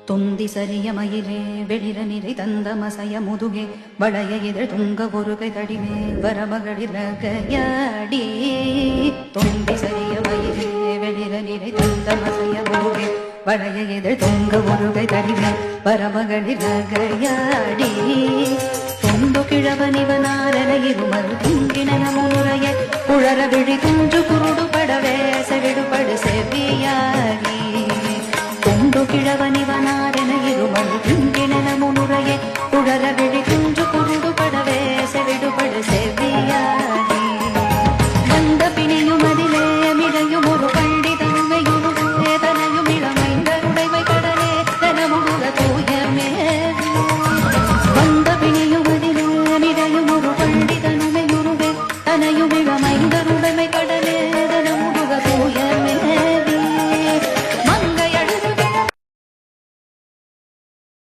தொந்தி சரிய மயிலே வெளிர நிறை தந்த மசைய முதுகே வளைய இதழ் துங்க ஒருகை தடிமே வரமகளிரகையாடி தொந்தி சரிய மயிலே வெளிர நிறை தந்த மசைய முதுகே வளைய இதழ் துங்க ஒருகை தடிமே வரமகளிரகையாடி தொண்டு கிழவனிவனாரன இருமல் திங்கின முனுரைய குழற விழி துஞ்சு குருடு படவே செவிடுபடு செவியாகி தொண்டு கிழவனி